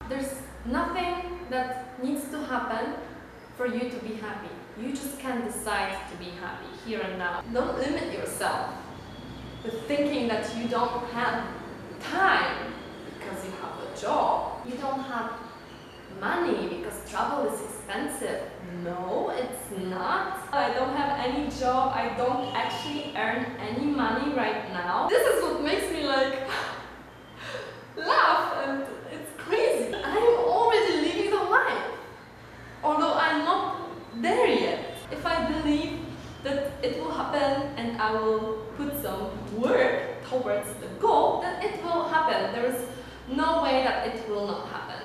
There's nothing that needs to happen for you to be happy. You just can decide to be happy here and now. Don't limit yourself with thinking that you don't have time because you have a job. You don't have money because travel is expensive. No, it's not. I don't have any job. I don't actually earn any money right now. This is what makes me like laugh, and it's crazy. I'm already living the life, although I'm not there yet. If I believe that it will happen and I will put some work towards the goal, then it will happen. There is no way that it will not happen.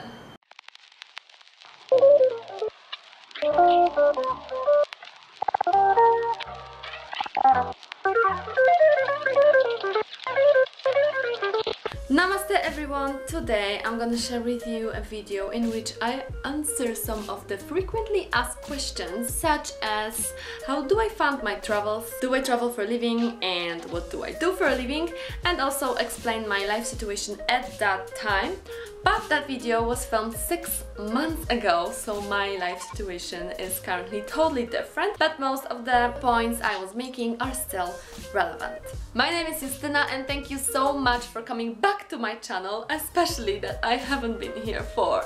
Namaste everyone! Today I'm gonna share with you a video in which I answer some of the frequently asked questions, such as how do I fund my travels, do I travel for a living, and what do I do for a living, and also explain my life situation at that time. But that video was filmed 6 months ago, so my life situation is currently totally different, but most of the points I was making are still relevant. My name is Justyna and thank you so much for coming back to my channel, especially that I haven't been here for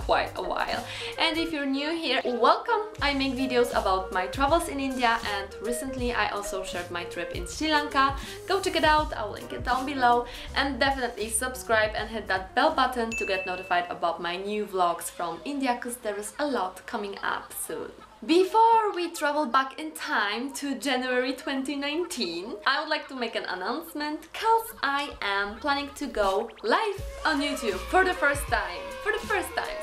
quite a while. And if you're new here, welcome! I make videos about my travels in India, and recently I also shared my trip in Sri Lanka. Go check it out, I'll link it down below, and definitely subscribe and hit that bell button to get notified about my new vlogs from India, because there is a lot coming up soon. Before we travel back in time to January 2019, I would like to make an announcement, because I am planning to go live on YouTube for the first time.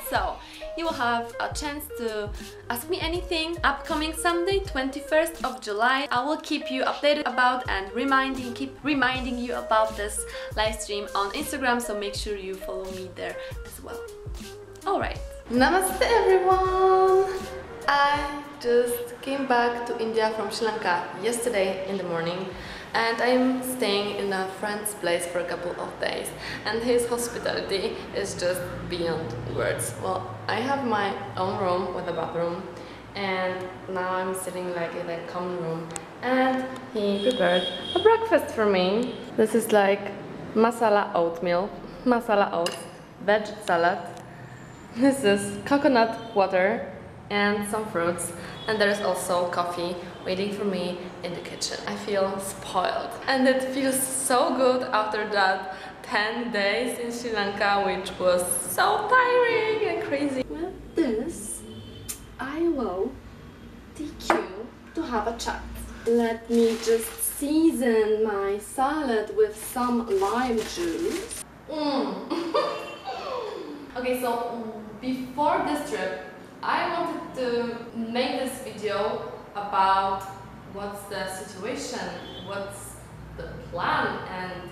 So you will have a chance to ask me anything. Upcoming Sunday, 21st of July, I will keep you updated about and keep reminding you about this live stream on Instagram, so make sure you follow me there as well. Alright. Namaste everyone! I just came back to India from Sri Lanka yesterday in the morning, and I'm staying in a friend's place for a couple of days, and his hospitality is just beyond words. Well, I have my own room with a bathroom, and now I'm sitting like in a common room, and he prepared a breakfast for me. This is like masala oatmeal, masala oats, veg salad. This is coconut water and some fruits, and there's also coffee waiting for me in the kitchen. I feel spoiled, and it feels so good after that 10 days in Sri Lanka, which was so tiring and crazy. With this, I will take you to have a chat. Let me just season my salad with some lime juice. Okay, so before this trip, I wanted to make this video about what's the situation, what's the plan, and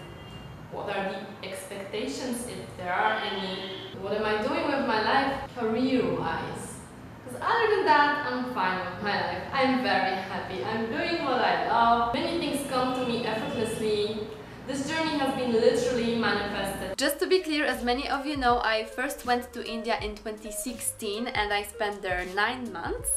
what are the expectations, if there are any. What am I doing with my life career-wise? Because other than that, I'm fine with my life. I'm very happy. I'm doing what I love. Many things come to me effortlessly. This journey has been literally manifested. Just to be clear, as many of you know, I first went to India in 2016 and I spent there 9 months.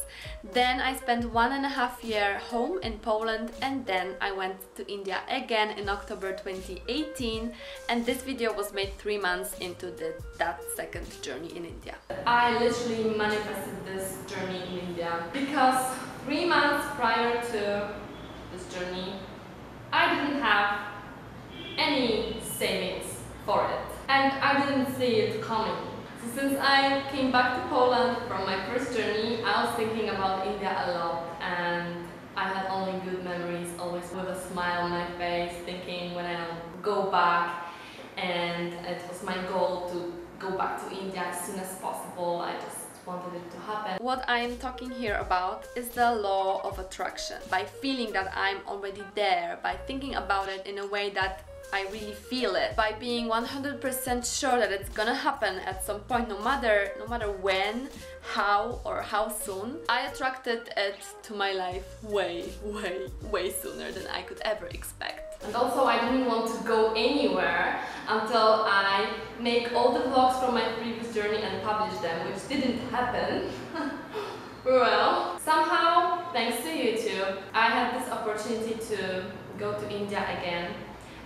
Then I spent 1.5 years home in Poland, and then I went to India again in October 2018, and this video was made 3 months into that second journey in India. I literally manifested this journey in India because 3 months prior to this journey, I didn't have any savings for it, and I didn't see it coming. So since I came back to Poland from my first journey, I was thinking about India a lot, and I had only good memories, always with a smile on my face, thinking when I'll go back, and it was my goal to go back to India as soon as possible. I just wanted it to happen. What I am talking here about is the law of attraction. By feeling that I'm already there, by thinking about it in a way that I really feel it, by being 100% sure that it's gonna happen at some point, no matter when, how or how soon, I attracted it to my life way sooner than I could ever expect. And also I didn't want to go anywhere until I make all the vlogs from my previous journey and publish them, which didn't happen. Well, somehow, thanks to YouTube, I had this opportunity to go to India again,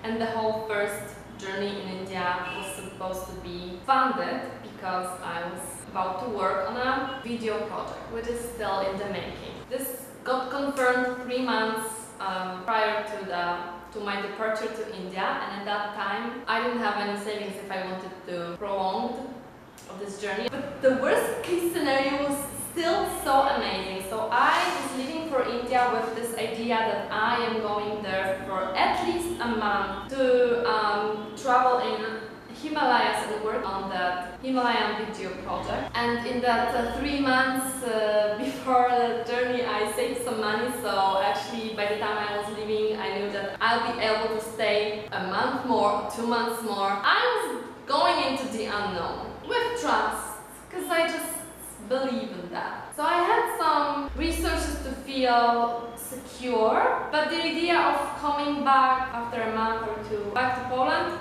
and the whole first journey in India was supposed to be funded because I was about to work on a video project, which is still in the making. This got confirmed 3 months prior to my departure to India, and at that time I didn't have any savings if I wanted to prolong this journey. But the worst case scenario was still so amazing. So I was leaving for India with this idea that I am going there for at least a month to travel in Himalayas and work on that Himalayan video project. And in that 3 months before the journey, I saved some money, so actually by the time I was leaving, I knew that I'll be able to stay a month more, 2 months more. I was going into the unknown with trust, because I just believe in that. So I had some resources to feel secure, but the idea of coming back after a month or two back to Poland,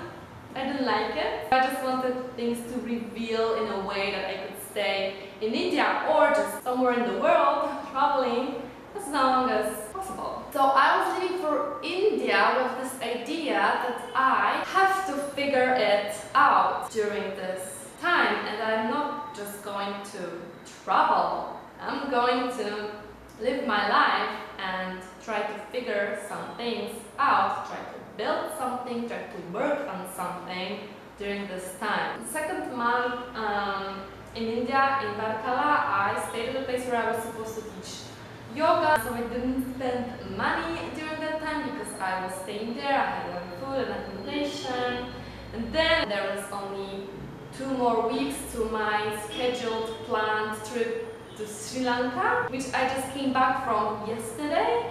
I didn't like it. I just wanted things to reveal in a way that I could stay in India or just somewhere in the world traveling as long as possible. So I was leaving for India with this idea that I have to figure it out during this time, and I'm not just going to travel. I'm going to live my life and try to figure some things out, try to build something, try to work on something during this time. The second month in India, in Varkala, I stayed at a place where I was supposed to teach yoga, so I didn't spend money during that time because I was staying there, I had food and accommodation, and then there was only 2 more weeks to my scheduled planned trip to Sri Lanka, which I just came back from yesterday.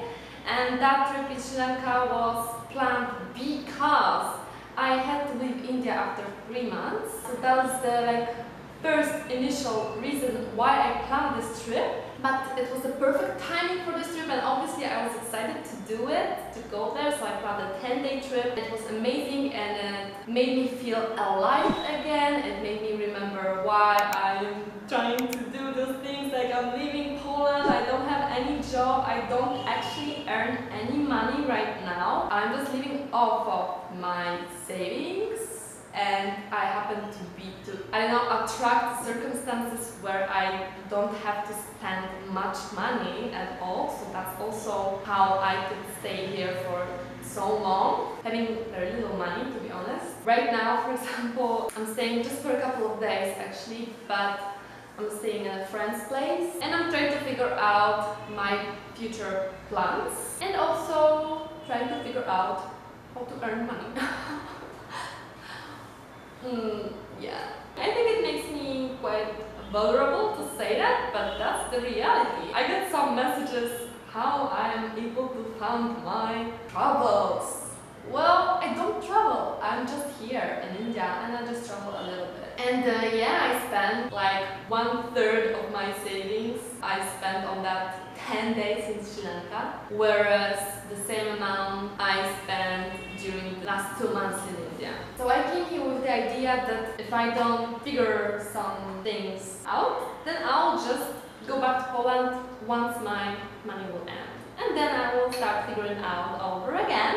And that trip in Sri Lanka was planned because I had to leave India after 3 months. So that was the first initial reason why I planned this trip. But it was the perfect timing for this trip, and obviously I was excited to do it, to go there. So I planned a 10-day trip. It was amazing, and it made me feel alive again. It made me remember why I'm trying to do those things. Like, I'm leaving Poland, I don't have any job, I don't actually earn any money right now. I'm just living off of my savings, and I happen to attract circumstances where I don't have to spend much money at all. So that's also how I could stay here for so long, having very little money, to be honest. Right now, for example, I'm staying just for a couple of days actually, but I'm staying in a friend's place, and I'm trying to figure out my future plans and also trying to figure out how to earn money. Yeah, I think it makes me quite vulnerable to say that, but that's the reality. I get some messages how I am able to fund my travels. Well, I don't travel, I'm just here in India and I just travel a little bit. And yeah, I spent like 1/3 of my savings I spent on that 10 days in Sri Lanka, whereas the same amount I spent during the last 2 months in India. So I came here with the idea that if I don't figure some things out, then I'll just go back to Poland once my money will end. And then I will start figuring out over again.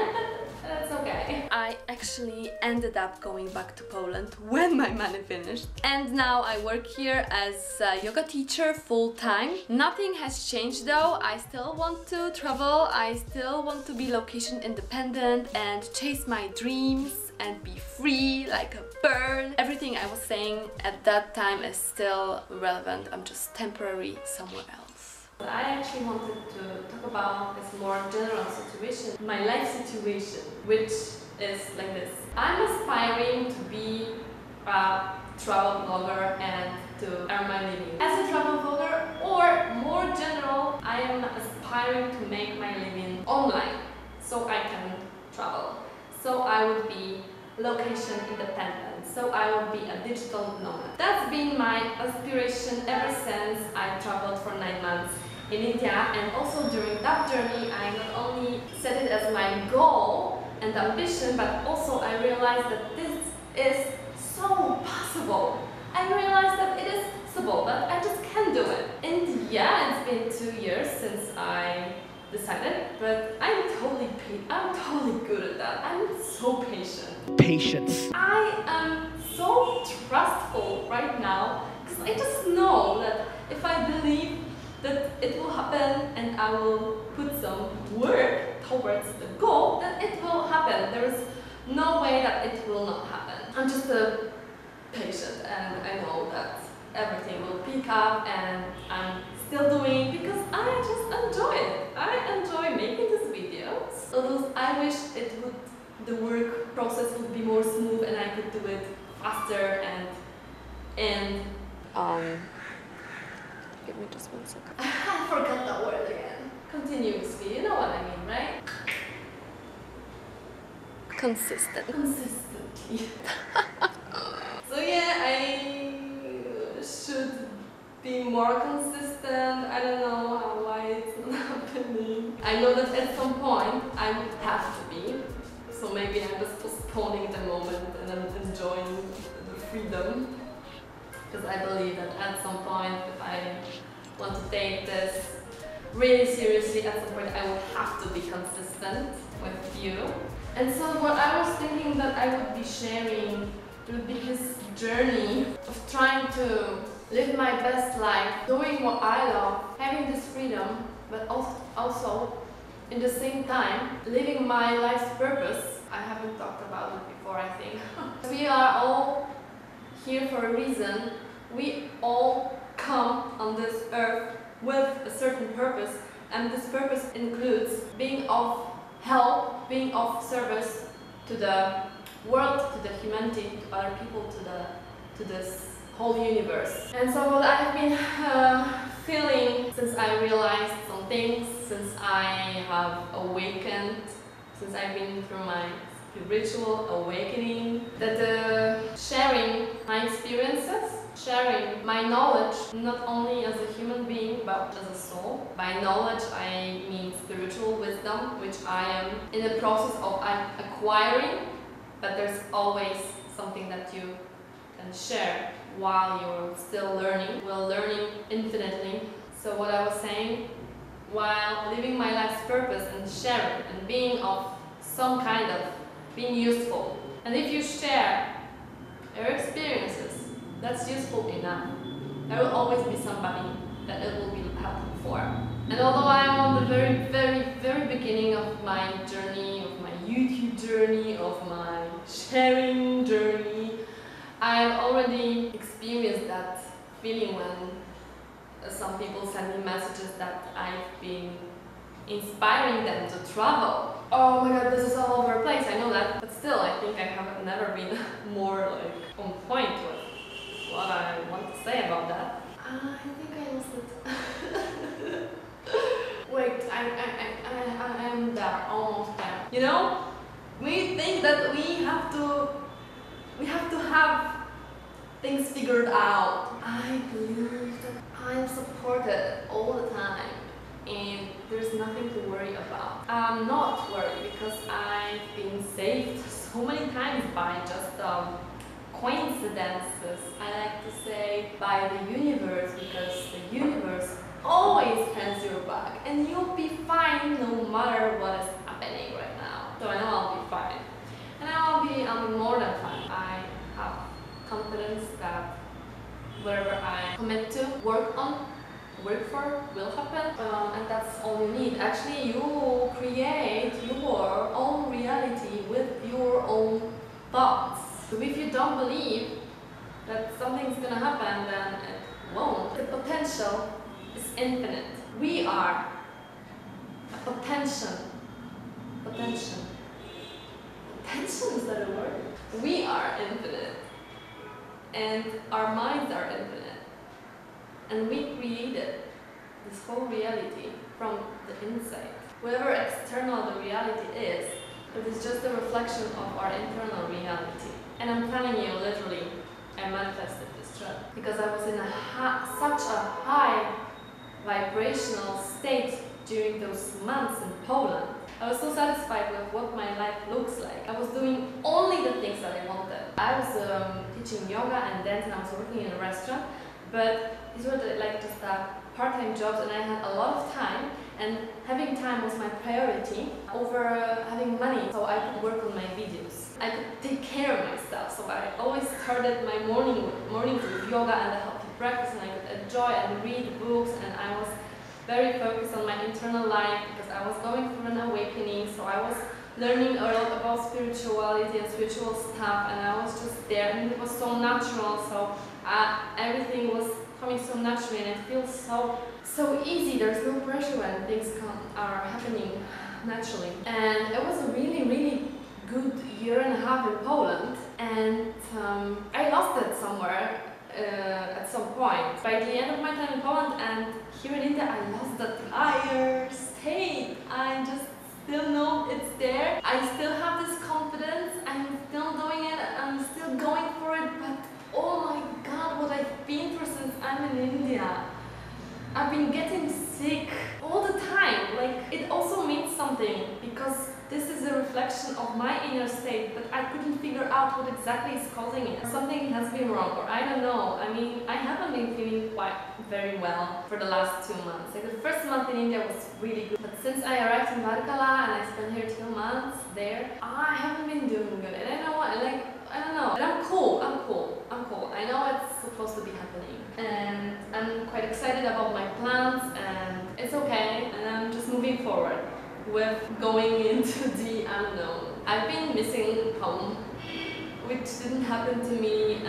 That's okay. I actually ended up going back to Poland when my money finished. And now I work here as a yoga teacher full-time. Nothing has changed though. I still want to travel. I still want to be location independent and chase my dreams and be free like a bird. Everything I was saying at that time is still relevant. I'm just temporary somewhere else. I actually wanted to talk about this more general situation, my life situation, which is like this. I'm aspiring to be a travel vlogger and to earn my living as a travel vlogger, or more general, I am aspiring to make my living online so I can travel. So I would be location independent. So I would be a digital nomad. That's been my aspiration ever since I traveled for 9 months in India, and also during that journey I not only set it as my goal and ambition, but also I realized that this is so possible. I realized that it is possible, that I just can do it. And yeah, it's been 2 years since I decided, but I'm totally good at that. I'm so patient. Patience. I am so trustful right now because I just know that if I believe that it will happen and I will put some work towards the goal, then it will happen. There is no way that it will not happen. I'm just patient, and I know that everything will pick up, and I'm still doing because I just enjoy it. I enjoy making these videos. Although I wish the work process would be more smooth and I could do it faster and give me just 1 second. I forgot that word again. Continuously, you know what I mean, right? Consistent. Consistently. So yeah, I should be more consistent. I don't know why it's not happening. I know that at some point I would have to be. So maybe I'm just postponing the moment and I'm enjoying the freedom. Because I believe that at some point, if I want to take this really seriously, at some point I will have to be consistent with you. And so what I was thinking that I would be sharing would be this journey of trying to live my best life, doing what I love, having this freedom, but also in the same time living my life's purpose. I haven't talked about it before, I think. We are all here for a reason. We all come on this earth with a certain purpose, and this purpose includes being of help, being of service to the world, to the humanity, to other people, to this whole universe. And so what I've been feeling since I realized some things, since I have awakened, since I've been through my spiritual awakening, that sharing my experiences, sharing my knowledge, not only as a human being but as a soul. By knowledge I mean spiritual wisdom, which I am in the process of acquiring, but there's always something that you can share while you're still learning. We're learning infinitely. So what I was saying, while living my life's purpose and sharing and being of some kind of being useful. And if you share your experiences, that's useful enough. There will always be somebody that it will be helpful for. And although I'm on the very beginning of my journey, of my YouTube journey, of my sharing journey, I've already experienced that feeling when some people send me messages that I've been inspiring them to travel. Oh my god, this is all over the place, I know that. But still, I think I have never been more on point with what I want to say about that. I think I lost it. Wait, I am there, almost there. You know, we think that we have to have things figured out. I believe that I am supported all the time and there's nothing to worry about. I'm not worried because I've been saved so many times by just coincidences. I like to say by the universe, because the universe always has your back and you'll be fine no matter what is happening right now. So I know I'll be fine. And I'll be more than fine. I have confidence that whatever I commit to, work for, will happen. And that's all you need. Actually, you create your own reality with your own thoughts. So if you don't believe that something's gonna happen, then it won't. The potential is infinite. We are a potential. Potential, is that a word? We are infinite. And our minds are infinite. And we created this whole reality from the inside. Whatever external the reality is, it is just a reflection of our internal reality. And I'm telling you, literally, I manifested this trip because I was in such a high vibrational state during those months in Poland. I was so satisfied with what my life looks like. I was doing only the things that I wanted. I was teaching yoga and dance, and I was working in a restaurant, but these were like just part-time jobs, and I had a lot of time, and having time was my priority over having money, so I could work on my videos. I could take care of myself, so I always started my mornings with yoga and a healthy breakfast, and I could enjoy and read books, and I was very focused on my internal life because I was going through an awakening, so I was learning a lot about spirituality and spiritual stuff, and I was just there, and it was so natural, so everything was coming so naturally, and it feels so easy. There's no pressure when things are happening naturally. And it was a really good year and a half in Poland, and I lost it somewhere at some point. By the end of my time in Poland and here in India, I lost the entire state. I just still know it's there. I still have this confidence. I'm still doing it. I'm still going for it. But oh my God, what I've been through since I'm in India. I've been getting sick all the time. Like, it also means something because this is a reflection of my inner state, but I couldn't figure out what exactly is causing it. Something has been wrong, or I don't know. I mean, I haven't been feeling very well for the last 2 months. Like, the first month in India was really good, but since I arrived in Varkala and I spent here 2 months there, I haven't been doing good. And I know what, like, I don't know. But I'm cool. I know it's supposed to be happening, and I'm quite excited about my plans, and it's okay, and I'm just moving forward with going into the unknown. I've been missing home, which didn't happen to me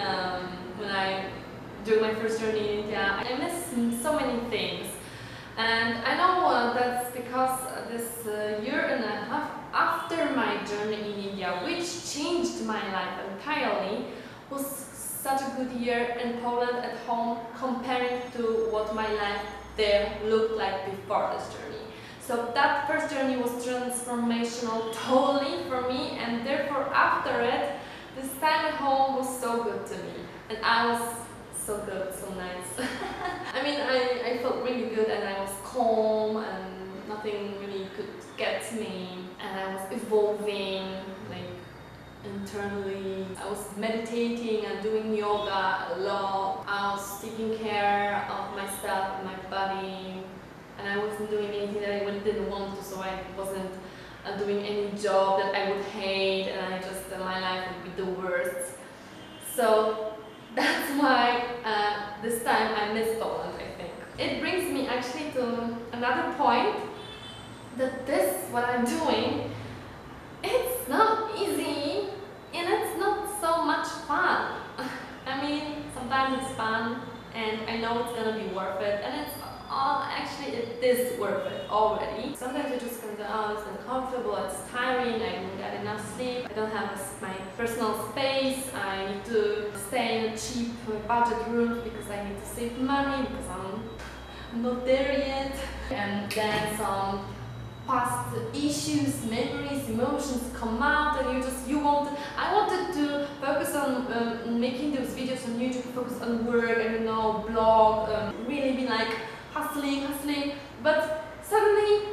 during my first journey in India. I miss so many things, and I know that's because this year and a half after my journey in India, which changed my life entirely, was such a good year in Poland at home comparing to what my life there looked like before this journey. So that first journey was transformational totally for me, and therefore after it, this time at home was so good to me. And I was so good, so nice. I mean, I felt really good, and I was calm, and nothing really could get me. And I was evolving, like, internally. I was meditating and doing yoga a lot. I was taking care of myself and my body. And I wasn't doing anything that I didn't want to, so I wasn't doing any job that I would hate, and my life would be the worst. So that's why this time I miss Poland, I think. It brings me actually to another point, that what I'm doing, it's not easy, and it's not so much fun. I mean, sometimes it's fun, and I know it's gonna be worth it, and actually it is worth it already. Sometimes you just come down, it's uncomfortable, it's tiring, I don't get enough sleep, I don't have my personal space, I need to stay in a cheap budget room because I need to save money, because I'm not there yet. And then some past issues, memories, emotions come out, and I wanted to focus on making those videos on YouTube, focus on work, I don't know, blog, really be like hustling, but suddenly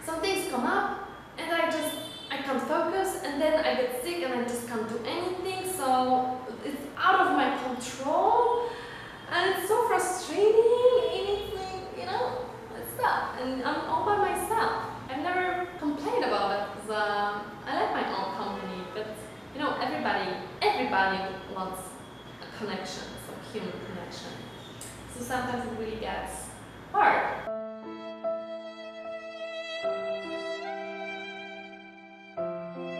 some things come up, and I can't focus, and then I get sick and I just can't do anything, so it's out of my control, and it's so frustrating, you know, it's tough, and I'm all by myself. I've never complained about it because I like my own company, but you know, everybody wants a connection, some human connection. So sometimes it really gets hard.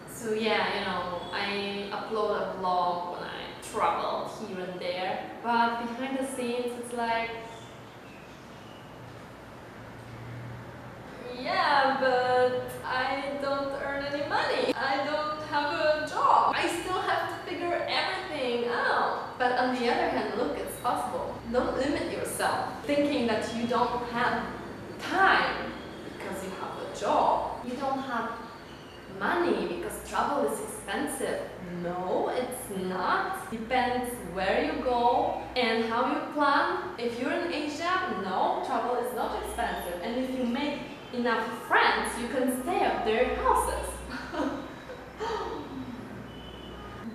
So yeah, you know, I upload a vlog when I travel here and there, but behind the scenes it's like, yeah, but I don't earn any money. I don't have a job. I still have to figure everything out. But on the other hand, look, it's possible. Don't limit yourself, thinking that you don't have time because you have a job. You don't have money because travel is expensive. No, it's not. Depends where you go and how you plan. If you're in Asia, no, travel is not expensive. And if you make enough friends, you can stay at their houses.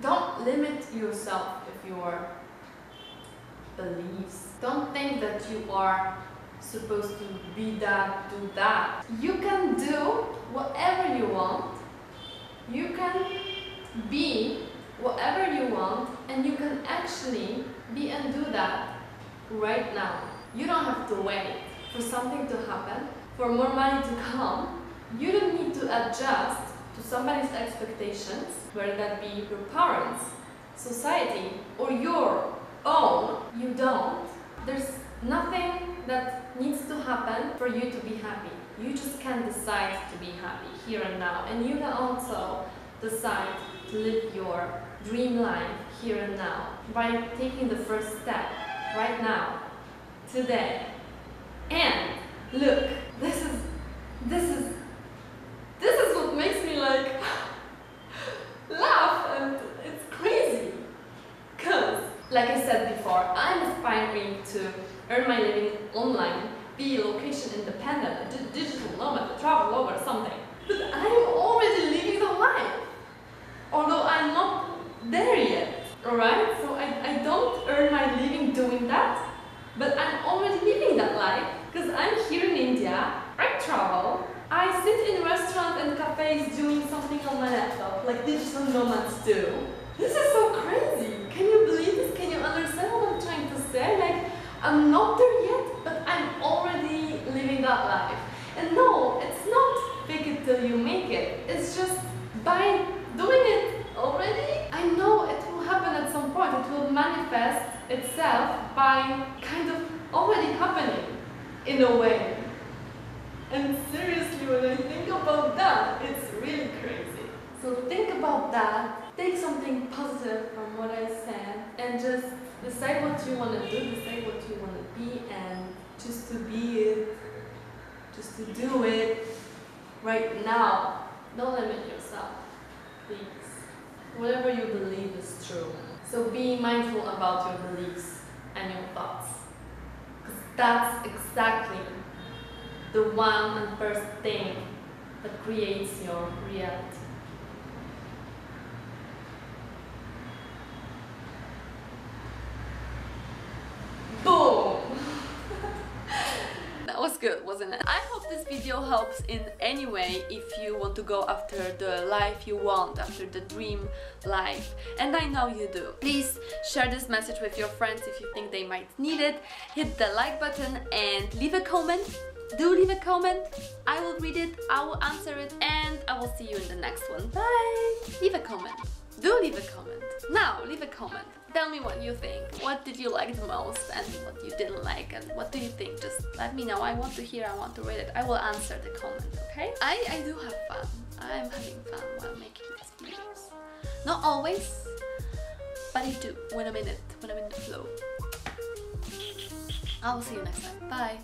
Don't limit yourself with your beliefs. Don't think that you are supposed to be that, do that. You can do whatever you want. You can be whatever you want, and you can actually be and do that right now. You don't have to wait for something to happen, for more money to come. You don't need to adjust to somebody's expectations, whether that be your parents, society, or your own. You don't. There's nothing that needs to happen for you to be happy. You just can decide to be happy here and now, and you can also decide to live your dream life here and now by taking the first step right now, today. And look, this is what makes me like laugh, and it's crazy. Cause, like I said before, I'm aspiring to earn my living online, be location independent, a digital nomad, a travel blogger, something. But I'm already living the life, although I'm not there yet. Alright? So I don't earn my living doing that, but I'm already living that life because I'm here in India, I travel, I sit in restaurants and cafes doing something on my laptop, like digital nomads do. This is so crazy. Can you believe this? Can you understand what I'm trying to say? Like, I'm not there yet, but I'm already living that life. And no, it's not fake it till you make it. It's just by doing it already, I know it will happen at some point. It will manifest itself by kind of already happening in a way. And seriously, when I think about that, it's really crazy. So think about that, take something positive from what I said, and just decide what you want to do, decide what you want to be, and just to be it, just to do it right now. Don't limit yourself, please. Whatever you believe is true. So be mindful about your beliefs and your thoughts, because that's exactly the one and first thing that creates your reality. Boom! That was good, wasn't it? I hope this video helps in any way if you want to go after the life you want, after the dream life. And I know you do. Please share this message with your friends if you think they might need it. Hit the like button and leave a comment. Do leave a comment. I will read it, I will answer it, and I will see you in the next one. Bye! Leave a comment. Do leave a comment. Now, leave a comment. Tell me what you think. What did you like the most and what you didn't like, and what do you think? Just let me know. I want to hear, I want to read it. I will answer the comment, okay? I do have fun. I'm having fun while making these videos. Not always, but I do when I'm in it, when I'm in the flow. I will see you next time. Bye!